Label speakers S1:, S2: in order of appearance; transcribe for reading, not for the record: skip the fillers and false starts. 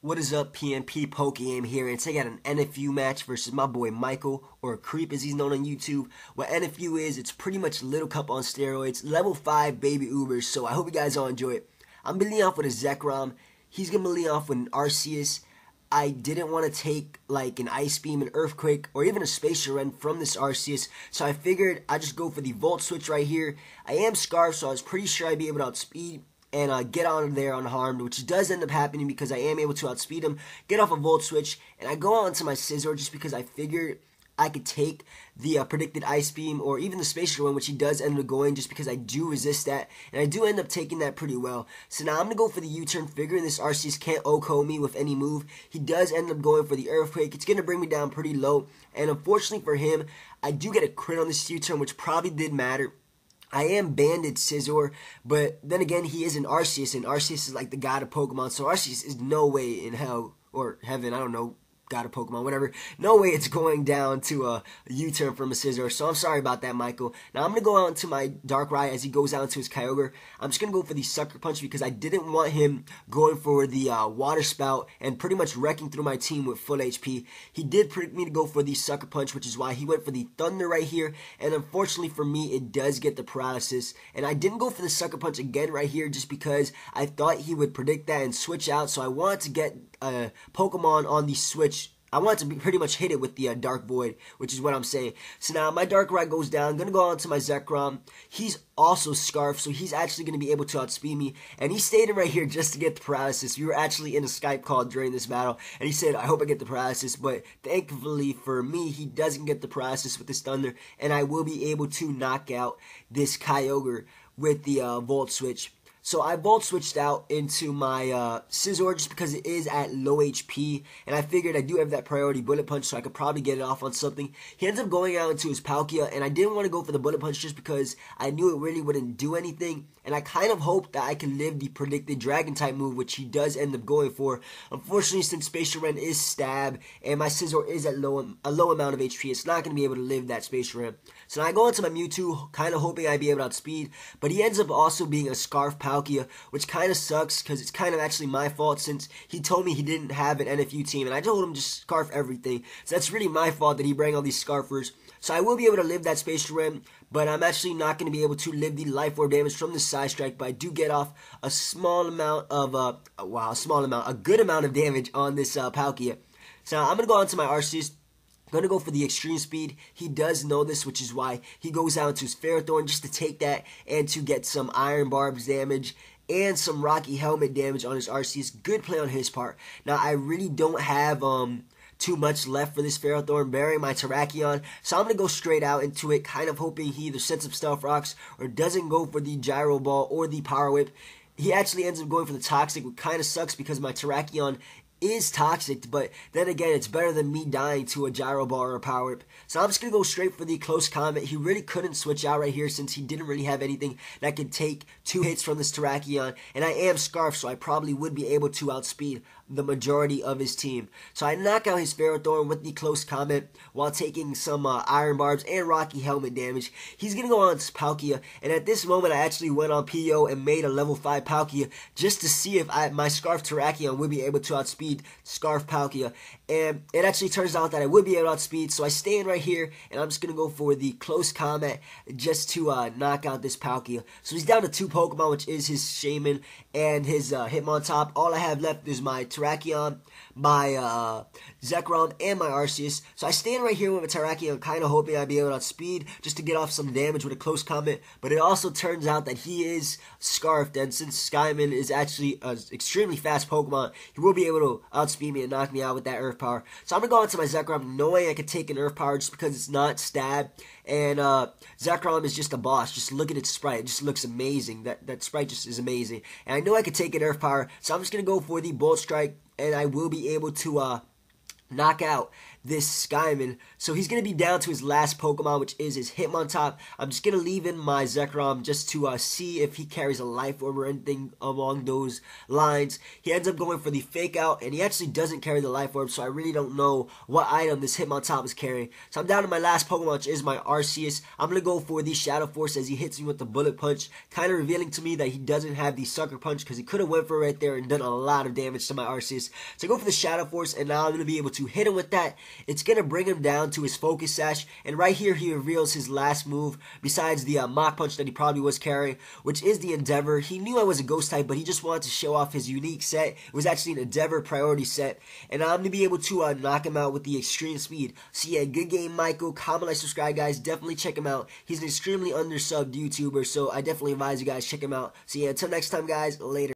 S1: What is up, PNP PokeAim here, and today I got an NFU match versus my boy Michael, or Khreep as he's known on YouTube. What NFU is, it's pretty much Little Cup on steroids, level 5 baby Ubers, so I hope you guys all enjoy it. I'm leading off with a Zekrom, he's going to lead off with an Arceus. I didn't want to take like an Ice Beam, an Earthquake, or even a Space Rend from this Arceus, so I figured I'd just go for the Volt Switch right here. I am Scarf, so I was pretty sure I'd be able to outspeed and get on there unharmed, which does end up happening because I am able to outspeed him, get off a Volt Switch, and I go on to my Scizor just because I figured I could take the predicted Ice Beam or even the Space Rend, which he does end up going just because I do resist that, and I do end up taking that pretty well. So now I'm going to go for the U-turn, figuring this Arceus can't OHKO me with any move. He does end up going for the Earthquake. It's going to bring me down pretty low, and unfortunately for him, I do get a crit on this U-turn, which probably did matter. I am banded Scizor, but then again, he is an Arceus, and Arceus is like the god of Pokemon, so Arceus is no way in hell, or heaven, I don't know, god of Pokemon, whatever, no way it's going down to a U-turn from a Scizor, so I'm sorry about that, Michael. Now, I'm going to go out into my Darkrai as he goes out into his Kyogre. I'm just going to go for the Sucker Punch because I didn't want him going for the Water Spout and pretty much wrecking through my team with full HP. He did predict me to go for the Sucker Punch, which is why he went for the Thunder right here, and unfortunately for me, it does get the paralysis, and I didn't go for the Sucker Punch again right here just because I thought he would predict that and switch out, so I wanted to get Pokemon on the switch. I want to pretty much hit it with the Dark Void, which is what I'm saying. So now my Darkrai goes down. I'm going to go on to my Zekrom. He's also Scarf, so he's actually going to be able to outspeed me. And he stayed in right here just to get the paralysis. We were actually in a Skype call during this battle, and he said, I hope I get the paralysis. But thankfully for me, he doesn't get the paralysis with this Thunder, and I will be able to knock out this Kyogre with the Volt Switch. So I Volt Switched out into my Scizor just because it is at low HP, and I figured I do have that priority Bullet Punch, so I could probably get it off on something. He ends up going out into his Palkia, and I didn't want to go for the Bullet Punch just because I knew it really wouldn't do anything, and I kind of hoped that I could live the predicted Dragon-type move, which he does end up going for. Unfortunately, since Space Rend is Stab, and my Scizor is at a low amount of HP, it's not going to be able to live that Space Rend. So now I go into my Mewtwo, kind of hoping I'd be able to outspeed, but he ends up also being a Scarf Palkia, which kind of sucks because it's kind of actually my fault since he told me he didn't have an NFU team, and I told him just Scarf everything. So that's really my fault that he brought all these Scarfers. So I will be able to live that Space Rend, but I'm actually not going to be able to live the Life Orb damage from the Side Strike, but I do get off a small amount of, a good amount of damage on this Palkia. So now I'm going to go on to my Arceus. I'm going to go for the Extreme Speed. He does know this, which is why he goes out to his Ferrothorn just to take that and to get some Iron Barbs damage and some Rocky Helmet damage on his Arceus. Good play on his part. Now, I really don't have too much left for this Ferrothorn, bearing my Terrakion, so I'm going to go straight out into it, kind of hoping he either sets up Stealth Rocks or doesn't go for the Gyro Ball or the Power Whip. He actually ends up going for the Toxic, which kind of sucks because my Terrakion is toxic, but then again, it's better than me dying to a Gyro Ball or a Power Whip. So I'm just going to go straight for the Close Combat. He really couldn't switch out right here since he didn't really have anything that could take 2 hits from this Terrakion, and I am Scarf, so I probably would be able to outspeed the majority of his team. So I knock out his Ferrothorn with the Close Combat while taking some Iron Barbs and Rocky Helmet damage. He's going to go on to Palkia, and at this moment I actually went on PO and made a level 5 Palkia just to see if my Scarf Terrakion would be able to outspeed Scarf Palkia, and it actually turns out that I would be able to outspeed, so I stay in right here, and I'm just going to go for the Close Combat just to knock out this Palkia. So he's down to 2 Pokemon, which is his Shaman and his Hitmontop. All I have left is my Terrakion, my Zekrom, and my Arceus. So I stand right here with my Terrakion, kind of hoping I'd be able to outspeed just to get off some damage with a Close Combat, but it also turns out that he is Scarfed, and since Skyman is actually an extremely fast Pokemon, he will be able to outspeed me and knock me out with that Earth Power. So I'm going to go into my Zekrom knowing I could take an Earth Power just because it's not Stab, and Zekrom is just a boss. Just look at its sprite. It just looks amazing. That sprite just is amazing. And I know I could take an Earth Power, so I'm just going to go for the Bolt Strike, and I will be able to knock out this Skyman. So he's going to be down to his last Pokemon, which is his Hitmontop. I'm just going to leave in my Zekrom just to see if he carries a Life Orb or anything along those lines. He ends up going for the Fake Out, and he actually doesn't carry the Life Orb, so I really don't know what item this Hitmontop is carrying. So I'm down to my last Pokemon, which is my Arceus. I'm going to go for the Shadow Force as he hits me with the Bullet Punch, kind of revealing to me that he doesn't have the Sucker Punch because he could have went for it right there and done a lot of damage to my Arceus. So I go for the Shadow Force, and now I'm going to be able to hit him with that. It's going to bring him down to his Focus Sash, and right here he reveals his last move besides the Mach Punch that he probably was carrying, which is the Endeavor. He knew I was a Ghost type, but he just wanted to show off his unique set. It was actually an Endeavor priority set, and I'm going to be able to knock him out with the Extreme Speed. So yeah, good game, Michael. Comment, like, subscribe, guys. Definitely check him out. He's an extremely undersubbed YouTuber, so I definitely advise you guys check him out. So yeah, until next time, guys, later.